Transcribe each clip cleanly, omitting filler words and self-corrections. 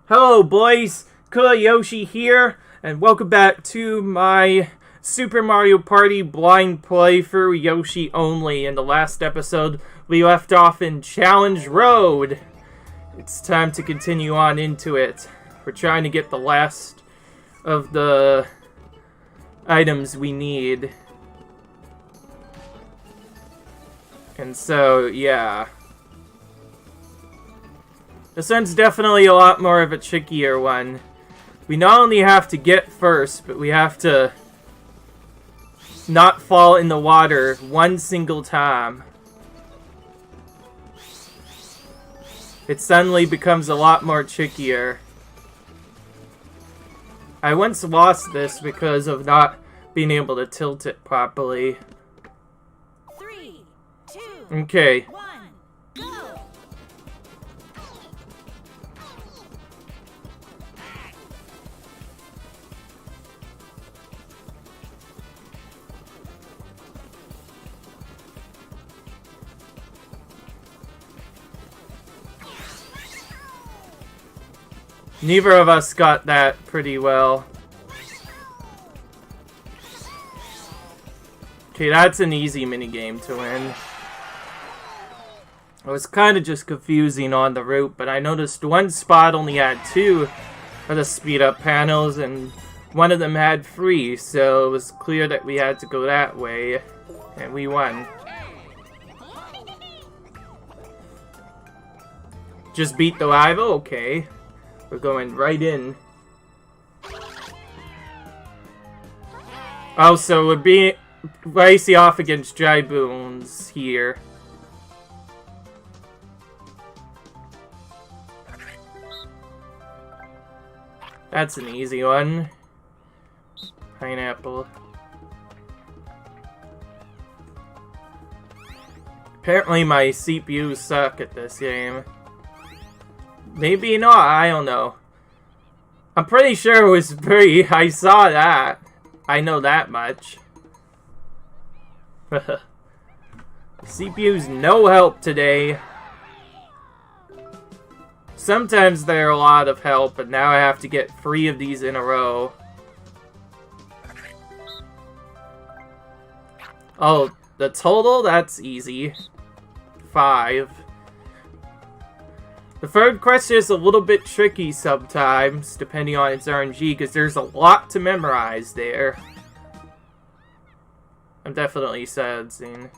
Hello boys, Yoshi here, and welcome back to my Super Mario Party blind playthrough Yoshi only. In the last episode, we left off in Challenge Road. It's time to continue on into it. We're trying to get the last of the items we need. And so, yeah. This one's definitely a lot more of a trickier one. We not only have to get first, but we have to not fall in the water one single time. It suddenly becomes a lot more trickier. I once lost this because of not being able to tilt it properly. 3, 2, Okay. 1, go! Neither of us got that pretty well. Okay, that's an easy minigame to win. It was kind of just confusing on the route, but I noticed one spot only had 2 of the speed up panels and one of them had 3, so it was clear that we had to go that way, and we won. Just beat the rival? Okay. We're going right in. Oh, so we're being racing off against Dry Bones here. That's an easy one. Pineapple. Apparently my CPUs suck at this game. Maybe not, I don't know. I'm pretty sure it was free. I saw that. I know that much. CPU's no help today. Sometimes they're a lot of help, but now I have to get 3 of these in a row. Oh, the total? That's easy. 5. The third question is a little bit tricky sometimes, depending on its RNG, because there's a lot to memorize there. I'm definitely sensing.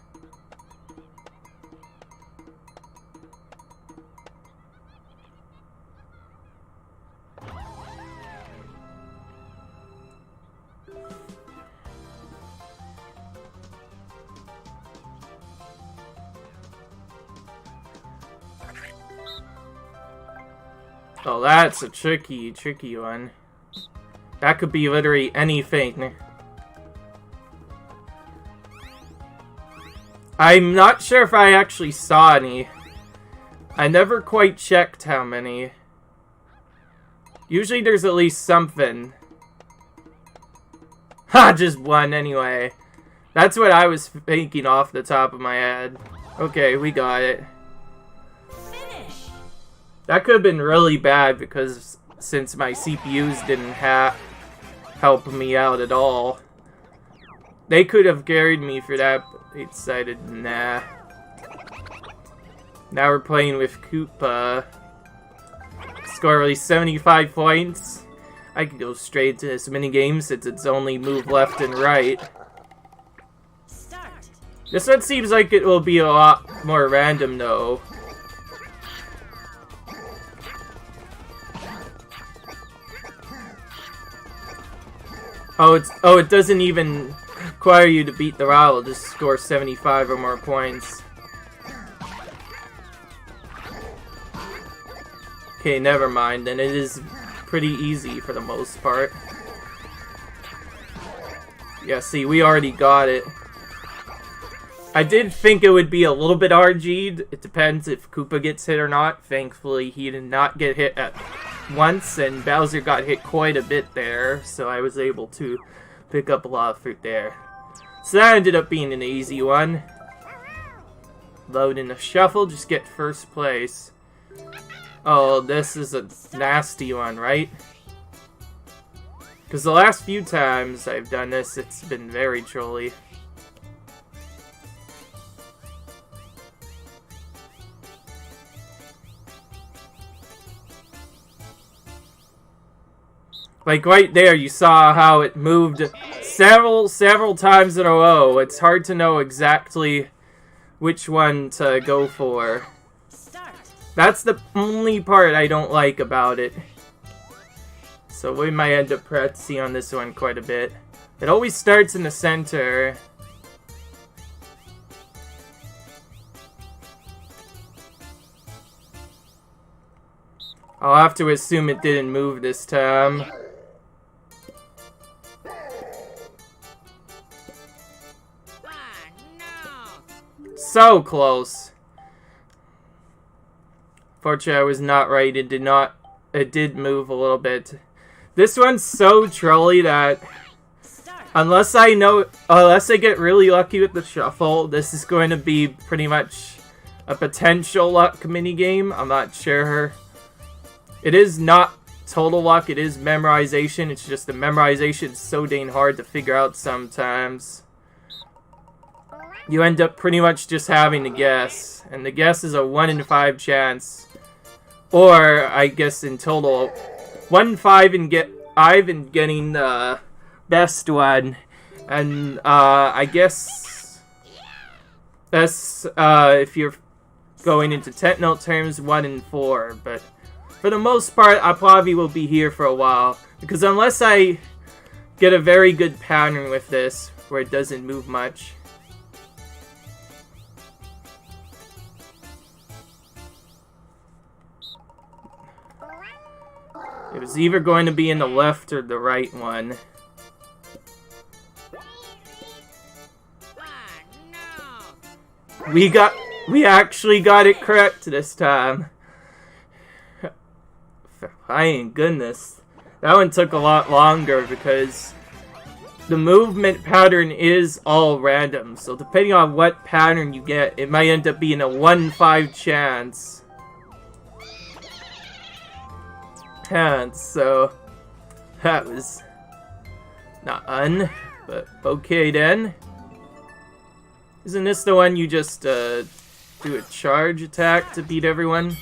Oh, that's a tricky one. That could be literally anything. I'm not sure if I actually saw any. I never quite checked how many. Usually there's at least something. Ha! Just one anyway. That's what I was thinking off the top of my head. Okay, we got it. That could have been really bad because since my CPUs didn't help me out at all. They could have carried me for that, but they decided nah. Now we're playing with Koopa. Score at least 75 points. I could go straight to this minigame since it's only move left and right. Start. This one seems like it will be a lot more random though. Oh, it doesn't even require you to beat the rival, just score 75 or more points. Okay, never mind, then it is pretty easy for the most part. Yeah, see, we already got it. I did think it would be a little bit RG'd. It depends if Koopa gets hit or not. Thankfully, he did not get hit at once, and Bowser got hit quite a bit there, so I was able to pick up a lot of fruit there. So that ended up being an easy one. Load in the shuffle, just get first place. Oh, this is a nasty one, right? Because the last few times I've done this, it's been very trolly. Like right there, you saw how it moved several times in a row. It's hard to know exactly which one to go for. That's the only part I don't like about it. So we might end up practicing on this one quite a bit. It always starts in the center. I'll have to assume it didn't move this time. So close. Fortunately, I was not right. It did move a little bit. This one's so trolly that unless I get really lucky with the shuffle, this is going to be pretty much a potential luck minigame. I'm not sure. It is not total luck, it is memorization. It's just the memorization is so dang hard to figure out sometimes. You end up pretty much just having to guess. And the guess is a 1 in 5 chance. Or, I guess in total, 1 in 5 in getting the best one. And, I guess that's, if you're going into technical terms, 1 in 4. But for the most part, I probably will be here for a while. Because unless I get a very good pattern with this, where it doesn't move much. It was either going to be in the left or the right one. We actually got it correct this time. Thank goodness. That one took a lot longer because the movement pattern is all random. So depending on what pattern you get, it might end up being a 1 in 5 chance. And so that was not but okay then. Isn't this the one you just do a charge attack to beat everyone?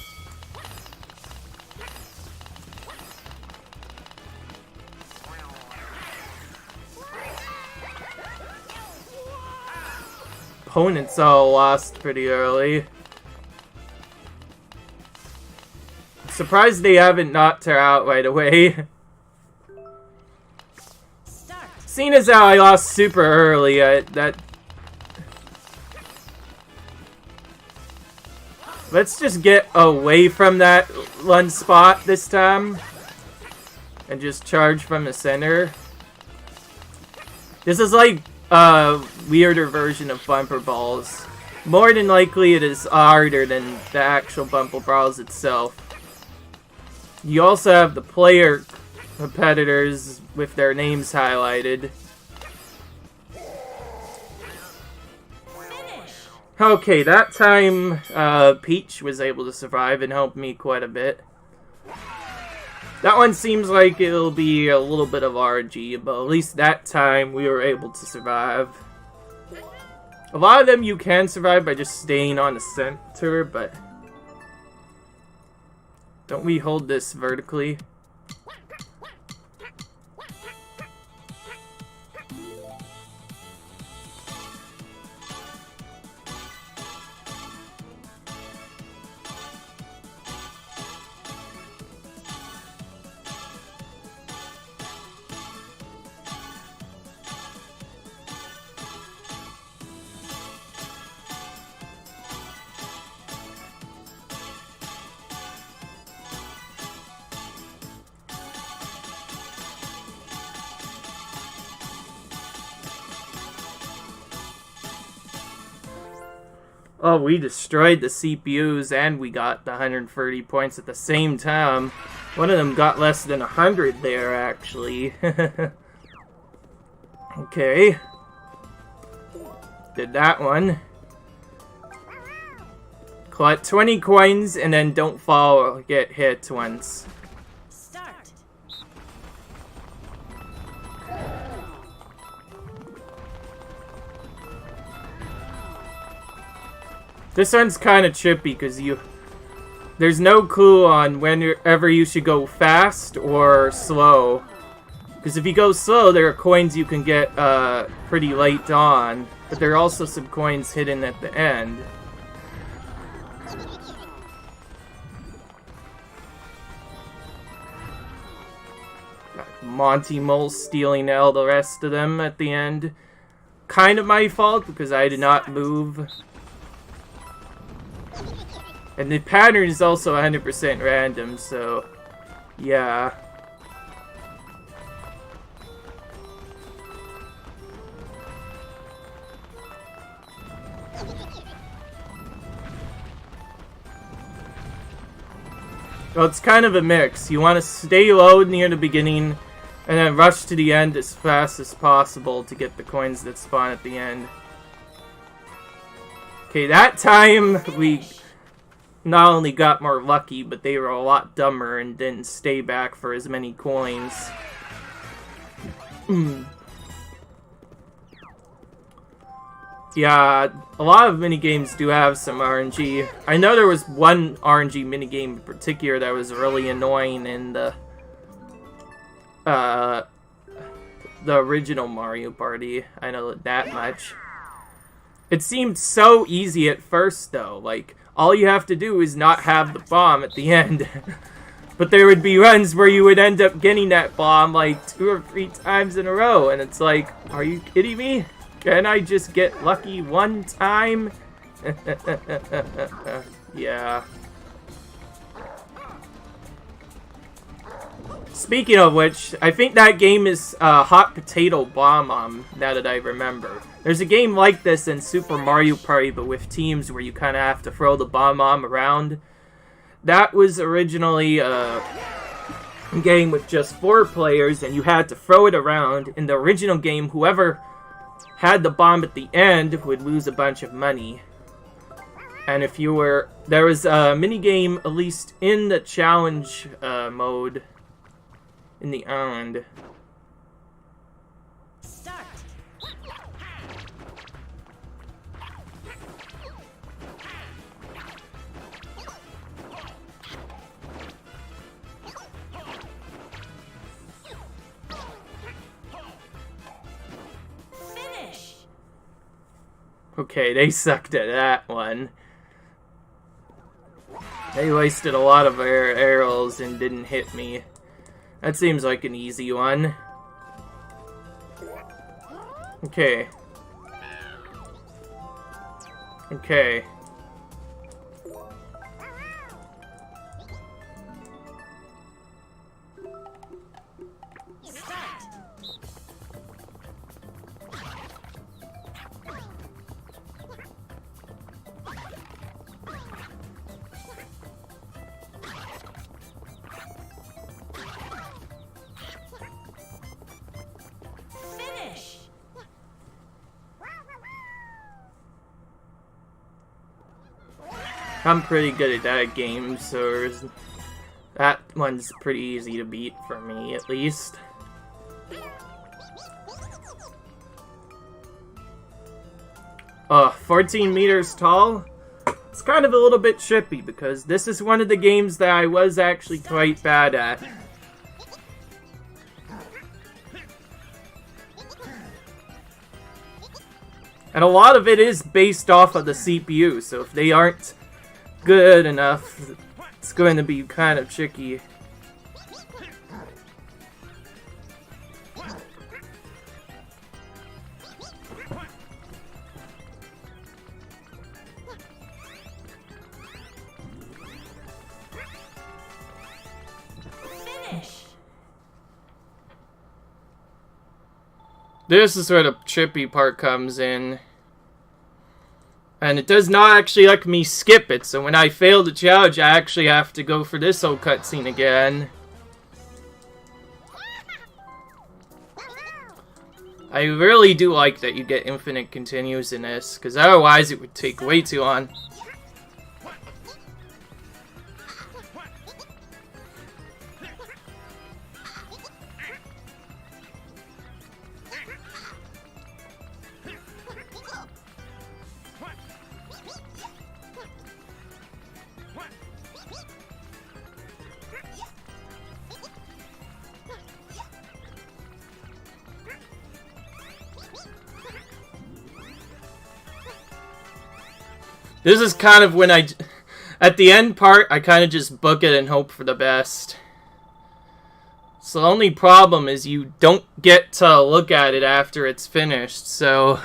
Opponents all lost pretty early. Surprised they haven't knocked her out right away. Seeing as how I lost super early, let's just get away from that one spot this time. And just charge from the center. This is like a weirder version of bumper balls. More than likely it is harder than the actual bumper balls itself. You also have the player competitors with their names highlighted. Okay, that time Peach was able to survive and help me quite a bit. That one seems like it'll be a little bit of RG, but at least that time we were able to survive. A lot of them you can survive by just staying on the center, but don't we hold this vertically? Oh, we destroyed the CPUs and we got the 130 points at the same time. One of them got less than 100 there, actually. Okay. Did that one. But 20 coins and then don't fall or get hit once. Start. This one's kind of trippy because there's no clue on whenever you should go fast or slow. Because if you go slow, there are coins you can get pretty late on, but there are also some coins hidden at the end. Monty Mole stealing all the rest of them at the end. Kind of my fault because I did not move. And the pattern is also 100% random, so yeah. Well, it's kind of a mix. You want to stay low near the beginning and then rush to the end as fast as possible to get the coins that spawn at the end. Okay, that time we not only got more lucky, but they were a lot dumber and didn't stay back for as many coins. Yeah, a lot of minigames do have some RNG. I know there was one RNG minigame in particular that was really annoying in the original Mario Party. I know that much. It seemed so easy at first, though. Like, all you have to do is not have the bomb at the end. But there would be runs where you would end up getting that bomb like 2 or 3 times in a row. And it's like, are you kidding me? Can I just get lucky one time? Yeah. Speaking of which, I think that game is Hot Potato Bomb, now that I remember. There's a game like this in Super Mario Party, but with teams where you kind of have to throw the bomb around. That was originally a game with just 4 players, and you had to throw it around. In the original game, whoever had the bomb at the end would lose a bunch of money. And if you were... There was a minigame, at least in the challenge mode, in the island. Start. Finish. Okay, they sucked at that one. They wasted a lot of arrows and didn't hit me. That seems like an easy one. Okay. Okay. Start. Finish. I'm pretty good at that game, so that one's pretty easy to beat for me, at least. 14 meters tall? It's kind of a little bit trippy, because this is one of the games that I was actually quite bad at. And a lot of it is based off of the CPU, so if they aren't good enough, it's going to be kind of tricky. Finish. This is where the trippy part comes in. And it does not actually let me skip it, so when I fail the challenge, I actually have to go for this whole cutscene again. I really do like that you get infinite continues in this, because otherwise it would take way too long. This is kind of when at the end part, I kind of just book it and hope for the best. So the only problem is you don't get to look at it after it's finished, so...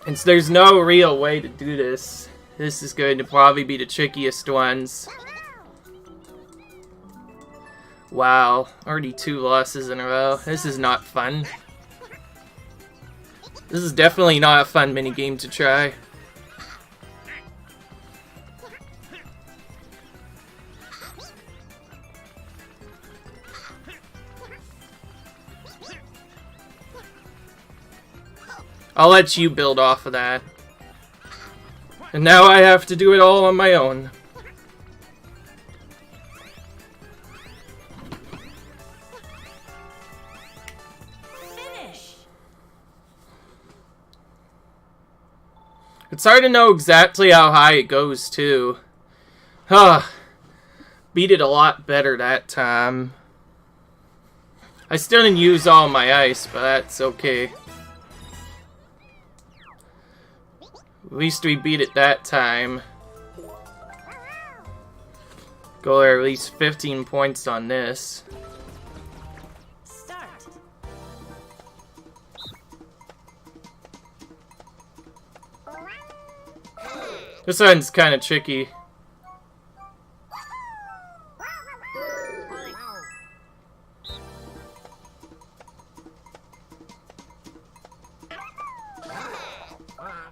and so there's no real way to do this. This is going to probably be the trickiest ones. Wow, already 2 losses in a row. This is not fun. This is definitely not a fun minigame to try. I'll let you build off of that. And now I have to do it all on my own. Finish. It's hard to know exactly how high it goes, too. Huh. Beat it a lot better that time. I still didn't use all my ice, but that's okay. At least we beat it that time. Go there, at least 15 points on this. Start. This one's kind of tricky.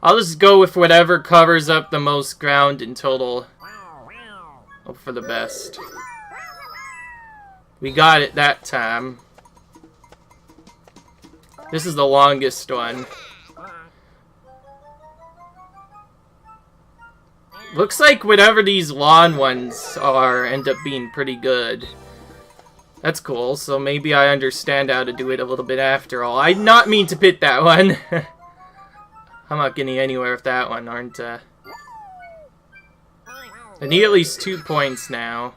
I'll just go with whatever covers up the most ground in total. Hope for the best. We got it that time. This is the longest one. Looks like whatever these lawn ones are end up being pretty good. That's cool, so maybe I understand how to do it a little bit after all. I did not mean to pit that one. I'm not getting anywhere with that one, aren't I? I need at least 2 points now.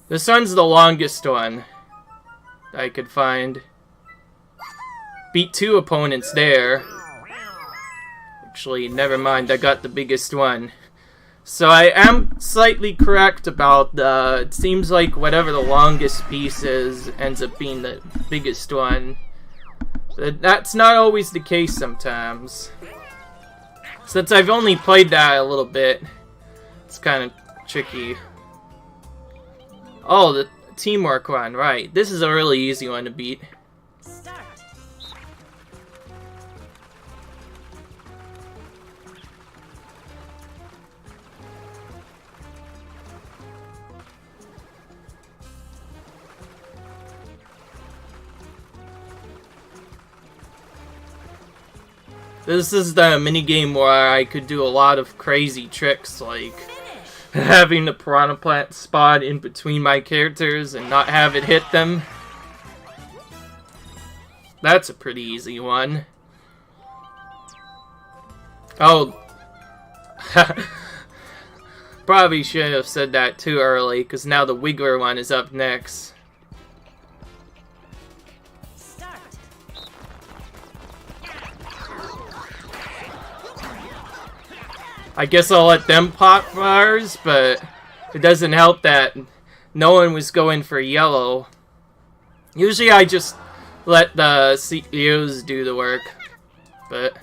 This one's the longest one I could find. Beat 2 opponents there. Actually, never mind, I got the biggest one. So I am slightly correct about it seems like whatever the longest piece is ends up being the biggest one. But that's not always the case sometimes. Since I've only played that a little bit, it's kind of tricky. Oh, the teamwork one, right. This is a really easy one to beat. Start. This is the minigame where I could do a lot of crazy tricks, like having the piranha plant spawn in between my characters and not have it hit them. That's a pretty easy one. Oh. Probably should have said that too early, because now the Wiggler one is up next. I guess I'll let them pop ours, but it doesn't help that no one was going for yellow. Usually I just let the CEOs do the work, but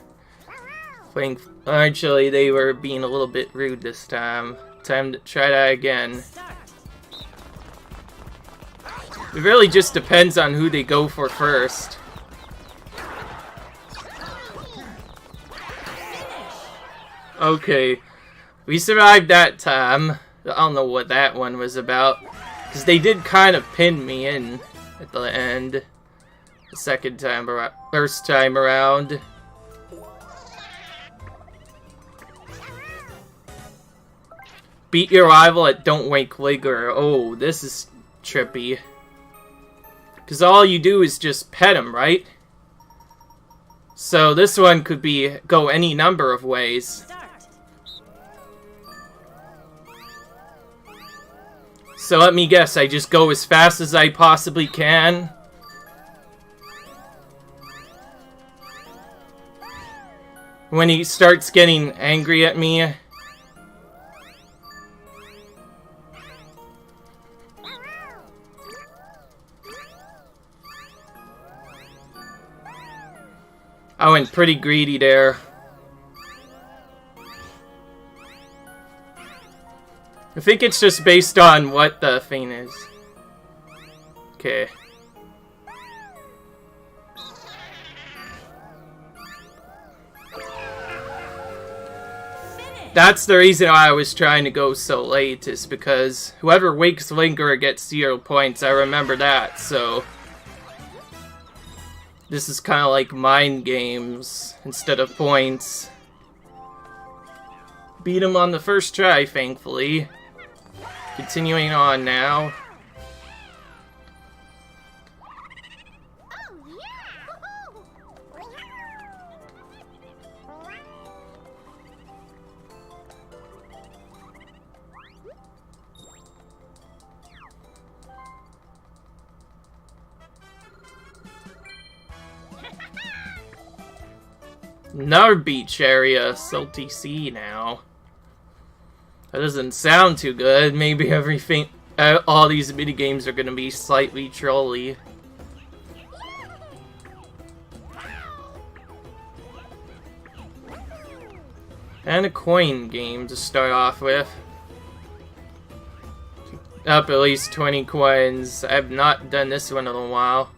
actually they were being a little bit rude this time. Time to try that again. It really just depends on who they go for first. Okay, we survived that time. I don't know what that one was about, because they did kind of pin me in at the end. The second time around, first time around. Beat your rival at Don't Wake Wiggler. Oh, this is trippy. Because all you do is just pet him, right? So this one could go any number of ways. So let me guess, I just go as fast as I possibly can. when he starts getting angry at me. I went pretty greedy there. I think it's just based on what the thing is. Okay. That's the reason why I was trying to go so late, is because whoever wakes Lingerer gets 0 points. I remember that, so... This is kind of like mind games instead of points. Beat him on the first try, thankfully. Continuing on now. Another beach area, Salty Sea now. That doesn't sound too good. Maybe everything, all these minigames are gonna be slightly trolly. And a coin game to start off with. Up at least 20 coins. I have not done this one in a while.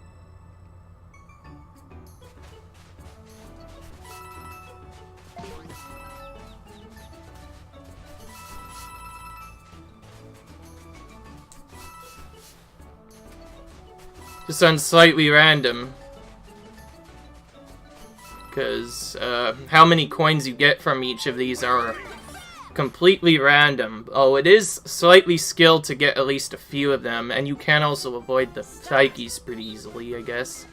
This one's slightly random. Because how many coins you get from each of these are completely random. Oh, it is slightly skilled to get at least a few of them, and you can also avoid the psyches pretty easily, I guess.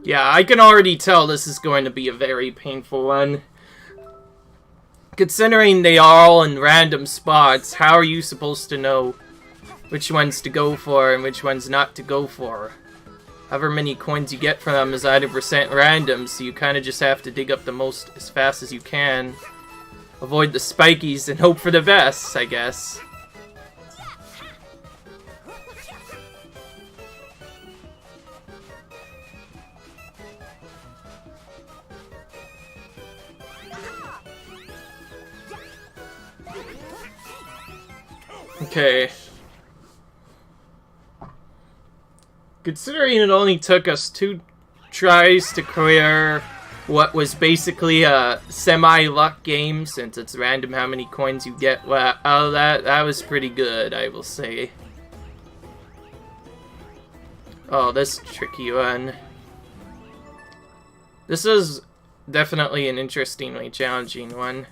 Yeah, I can already tell this is going to be a very painful one. Considering they are all in random spots, how are you supposed to know which ones to go for and which ones not to go for? However many coins you get from them is 100% random, so you kind of just have to dig up the most as fast as you can. Avoid the spikies and hope for the best, I guess. Okay. Considering it only took us 2 tries to clear what was basically a semi-luck game, since it's random how many coins you get out of that was pretty good, I will say. Oh, this tricky one. This is definitely an interestingly challenging one.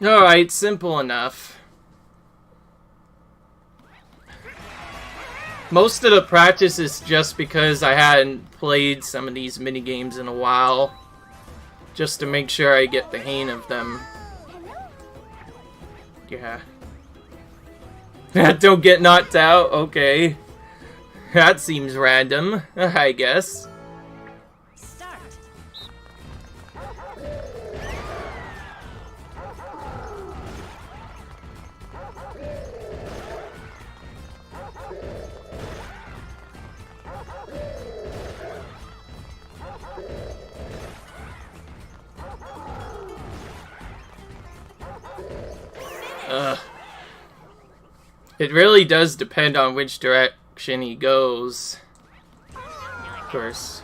Alright, simple enough. Most of the practice is just because I hadn't played some of these minigames in a while. Just to make sure I get the hang of them. Yeah. Don't get knocked out? Okay. That seems random, I guess. It really does depend on which direction he goes. Of course.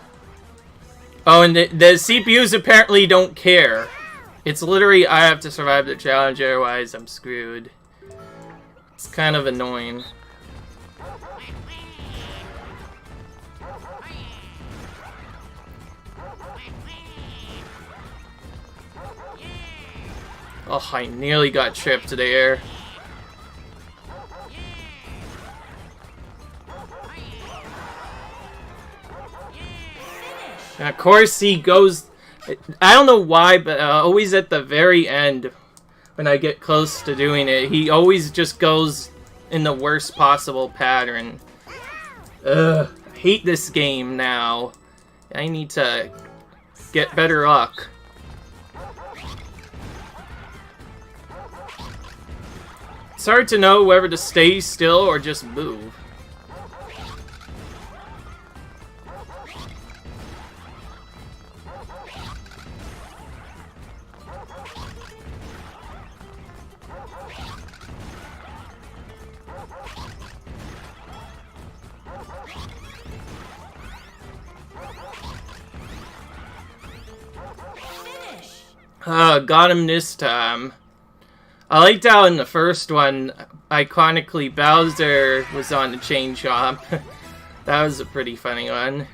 Oh, and the CPUs apparently don't care. It's literally, I have to survive the challenge, otherwise I'm screwed. It's kind of annoying. Oh, I nearly got tripped there. And of course he goes, I don't know why, but always at the very end, when I get close to doing it, he always just goes in the worst possible pattern. Ugh, I hate this game now. I need to get better luck. It's hard to know whether to stay still or just move. Got him this time. I liked how in the first one, iconically, Bowser was on the chain chomp. That was a pretty funny one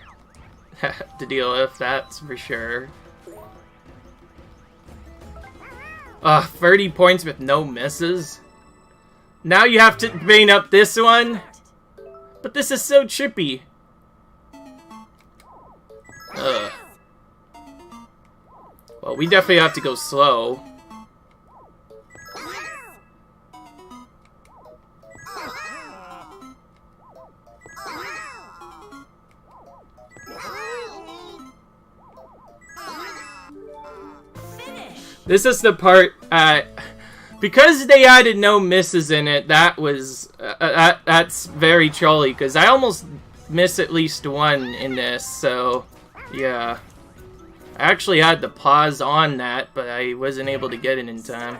to deal with, that's for sure. 30 points with no misses. Now you have to bring up this one? But this is so chippy. Ugh. Well, we definitely have to go slow. This is the part, because they added no misses in it, that was, that's very trolly, because I almost missed at least one in this, so, yeah. I actually had to pause on that, but I wasn't able to get it in time.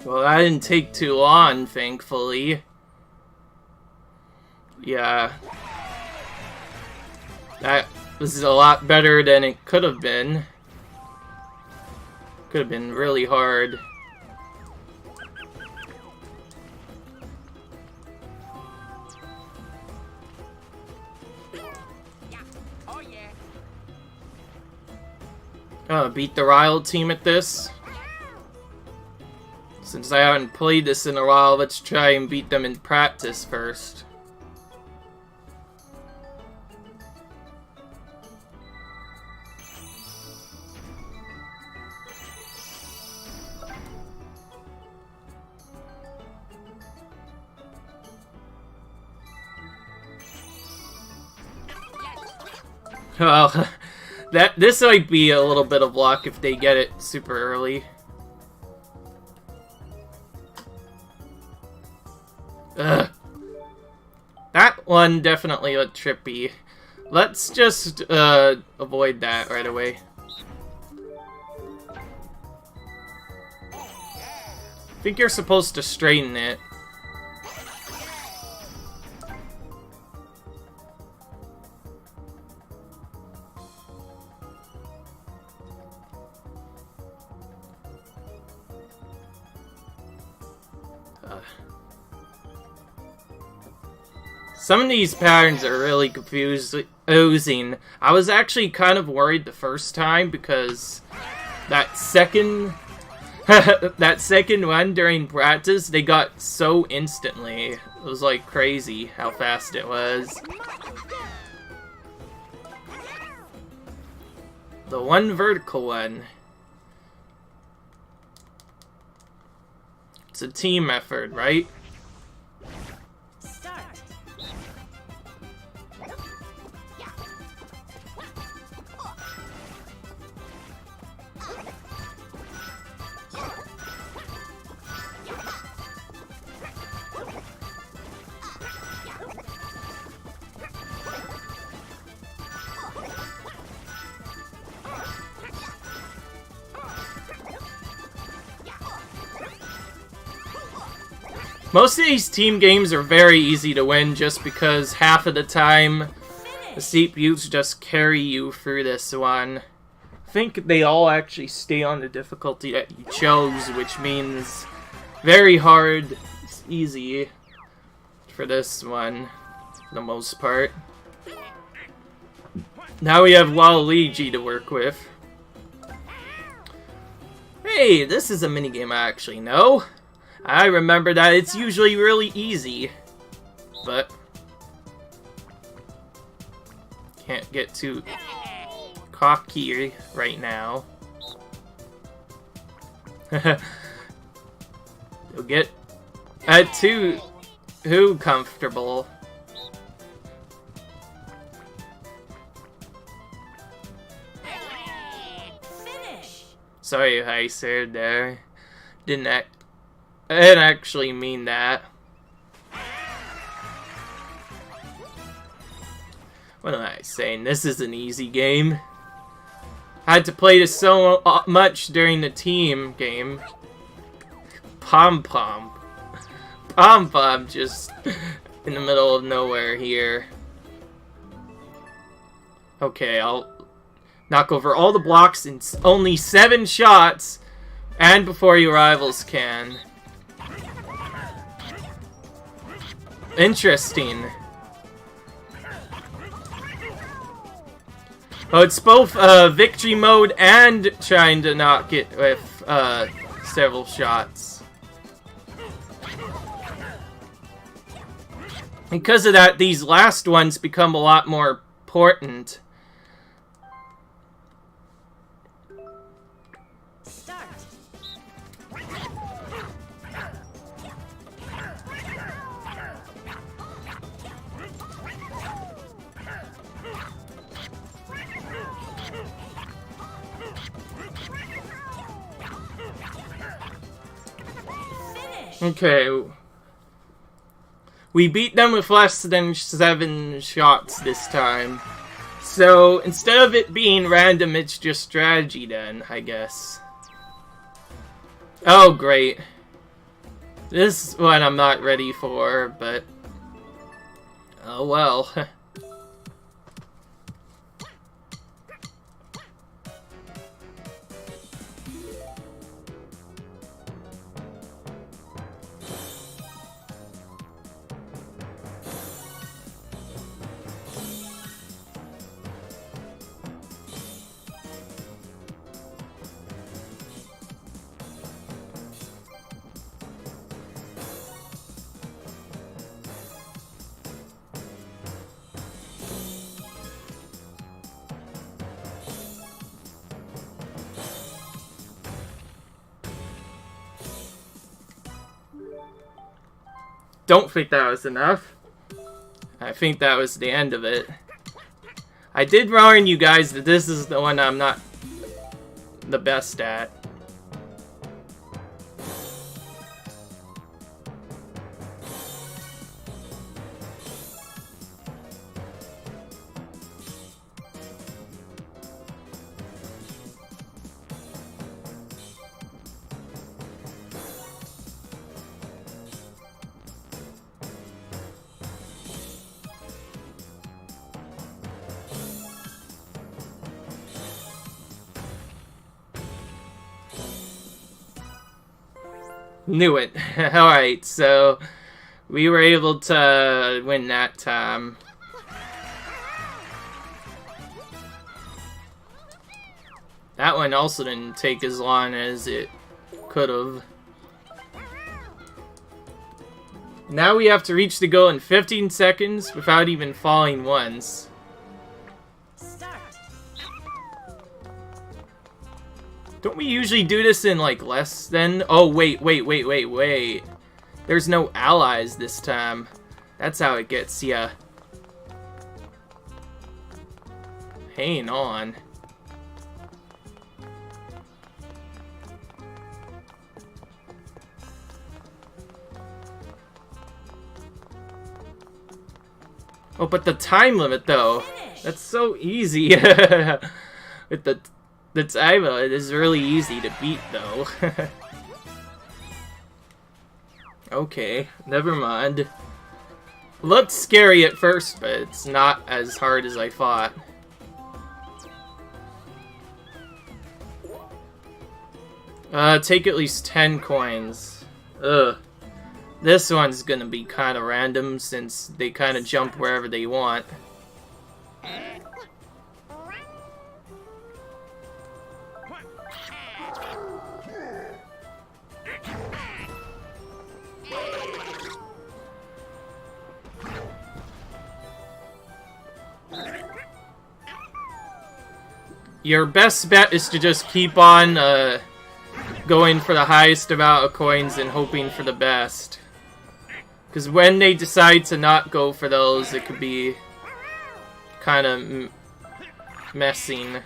Well, that didn't take too long, thankfully. Yeah. That was a lot better than it could have been. Could have been really hard. Beat the rival team at this. Since I haven't played this in a while, let's try and beat them in practice first. Well, this might be a little bit of luck if they get it super early. Ugh. That one definitely looked trippy. Let's just avoid that right away. I think you're supposed to straighten it. Some of these patterns are really confusing. I was actually kind of worried the first time because that second that second one during practice, they got so instantly. It was like crazy how fast it was. The one vertical one. It's a team effort, right? Start. Most of these team games are very easy to win just because half of the time the CPUs just carry you through this one. I think they all actually stay on the difficulty that you chose, which means very hard, it's easy for this one, for the most part. Now we have Waluigi to work with. Hey, this is a minigame I actually know. I remember that it's usually really easy, but can't get too cocky right now. You'll get too comfortable. Finish. Sorry, I said there. I didn't actually mean that. What am I saying? This is an easy game. I had to play this so much during the team game. Pom-pom. Pom-pom just in the middle of nowhere here. Okay, I'll knock over all the blocks in only 7 shots, and before your rivals can. Interesting. Oh, it's both victory mode and trying to knock it with several shots. Because of that, these last ones become a lot more important. Start. Finish. Okay. We beat them with less than 7 shots this time. So, instead of it being random, it's just strategy then, I guess. Oh, great. This one I'm not ready for, but... oh well. Don't think that was enough. I think that was the end of it. I did warn you guys that this is the one I'm not the best at. Knew it. Alright, so we were able to win that time. That one also didn't take as long as it could have. Now we have to reach the goal in 15 seconds without even falling once. Start. Don't we usually do this in, like, less than... Oh, wait. There's no allies this time. That's how it gets ya. Hang on. Oh, but the time limit, though. That's so easy. With the time limit, is really easy to beat, though. Okay, never mind. Looked scary at first, but it's not as hard as I thought. Take at least 10 coins. Ugh. This one's gonna be kind of random since they kind of jump wherever they want. Your best bet is to just keep on going for the highest amount of coins and hoping for the best. Because when they decide to not go for those, it could be kind of messing.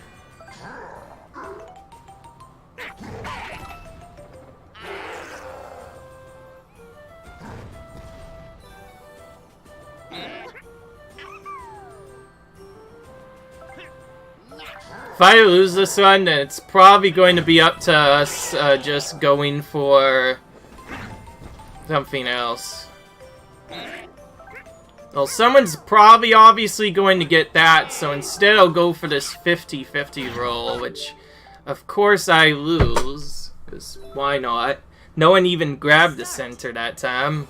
If I lose this one, then it's probably going to be up to us just going for something else. Well, someone's probably obviously going to get that, so instead I'll go for this 50-50 roll, which of course I lose, because why not? No one even grabbed the center that time.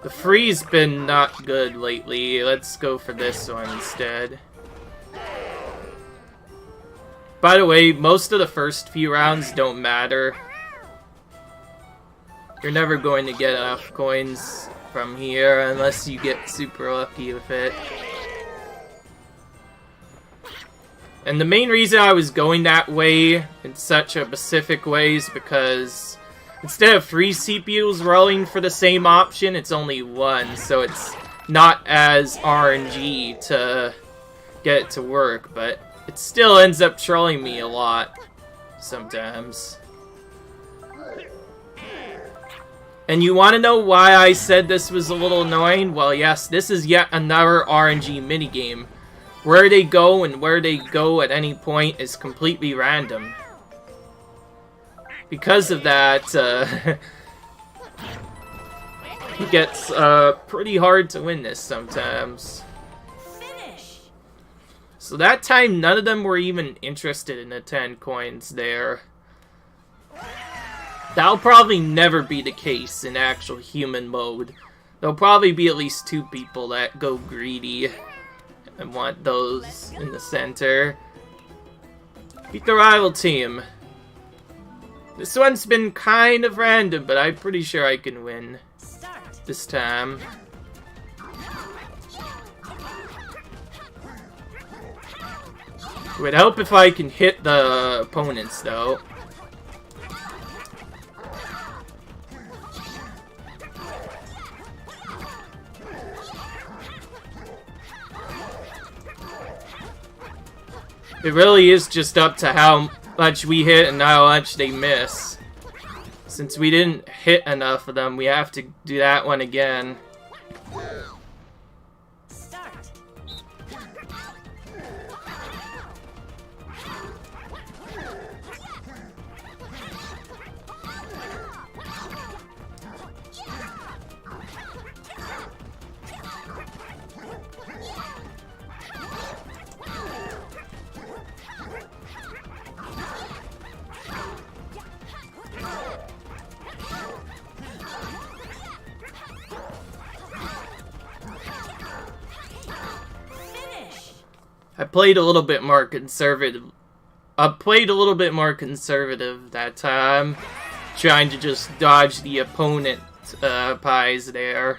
The free's been not good lately. Let's go for this one instead. By the way, most of the first few rounds don't matter. You're never going to get enough coins from here unless you get super lucky with it. And the main reason I was going that way in such a specific way is because instead of 3 CPUs rolling for the same option, it's only 1, so it's not as RNG to get it to work, but it still ends up trolling me a lot sometimes. And you want to know why I said this was a little annoying? Well, yes, this is yet another RNG minigame. Where they go and where they go at any point is completely random. Because of that, it gets pretty hard to win this sometimes. Finish. So that time, none of them were even interested in the 10 coins there. That'll probably never be the case in actual human mode. There'll probably be at least 2 people that go greedy and want those in the center. Beat the rival team. This one's been kind of random, but I'm pretty sure I can win this time. It would help if I can hit the opponents, though. It really is just up to how much we hit and how much they miss. Since we didn't hit enough of them, we have to do that one again. Start. I played a little bit more conservative. I played a little bit more conservative that time, trying to just dodge the opponent pies there.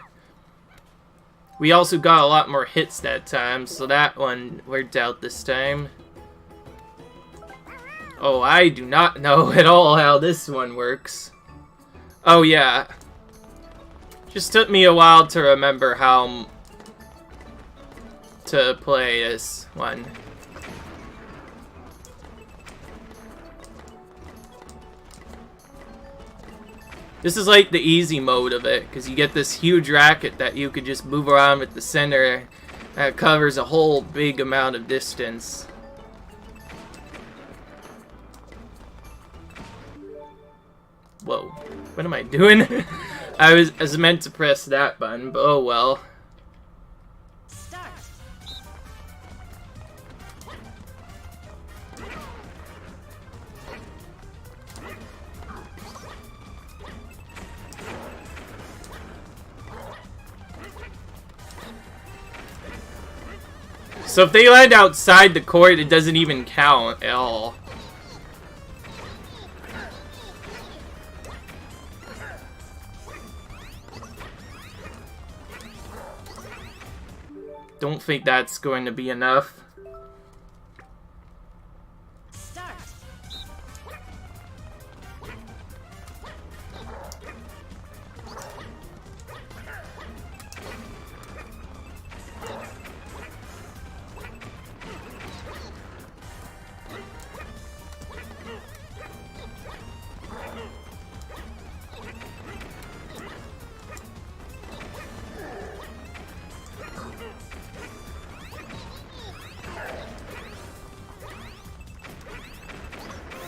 We also got a lot more hits that time, so that one worked out this time. Oh, I do not know at all how this one works. Oh, yeah. Just took me a while to remember how to play this one. This is like the easy mode of it, because you get this huge racket that you could just move around with the center that covers a whole big amount of distance. Whoa, what am I doing? I was meant to press that button, but oh well. Start. So if they land outside the court, it doesn't even count at all. Don't think that's going to be enough. Start.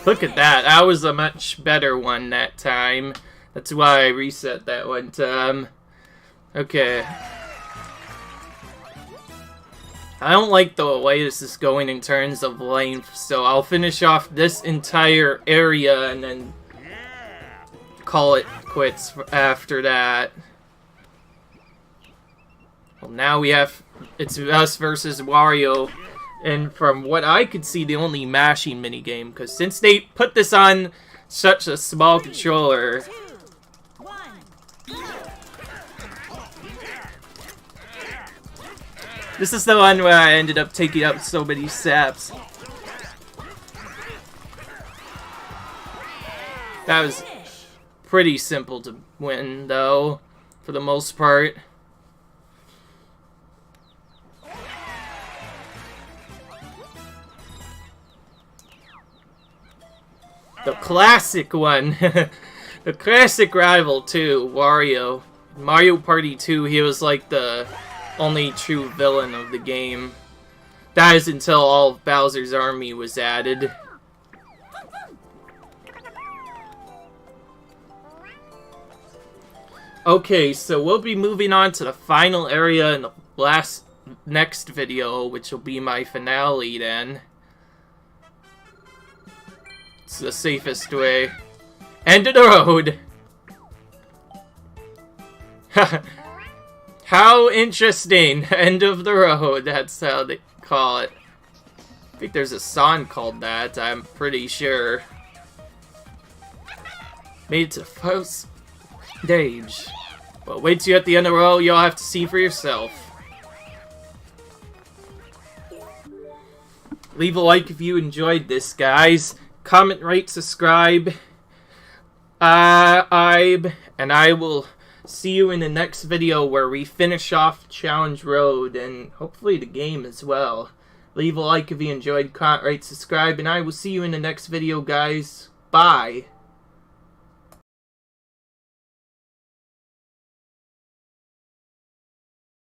Look at that. That was a much better one that time. That's why I reset that one time. Okay. I don't like the way this is going in terms of length, so I'll finish off this entire area and then call it quits after that. Well, now we have... It's us versus Wario. And from what I could see, the only mashing minigame, because since they put this on such a small controller... 2, 1. This is the one where I ended up taking up so many saps. That was pretty simple to win, though, for the most part. The classic one. The classic rival, too, Wario. Mario Party 2, he was like the only true villain of the game. That is until all of Bowser's army was added. Okay, so we'll be moving on to the final area in the next video, which will be my finale then. It's the safest way. End of the road! How interesting! End of the road, that's how they call it. I think there's a song called that, I'm pretty sure. Made it to the first stage. But wait till you're at the end of the road, you'll have to see for yourself. Leave a like if you enjoyed this, guys. Comment, rate, subscribe. And I will see you in the next video where we finish off Challenge Road and hopefully the game as well. Leave a like if you enjoyed, comment, rate, subscribe, and I will see you in the next video, guys. Bye.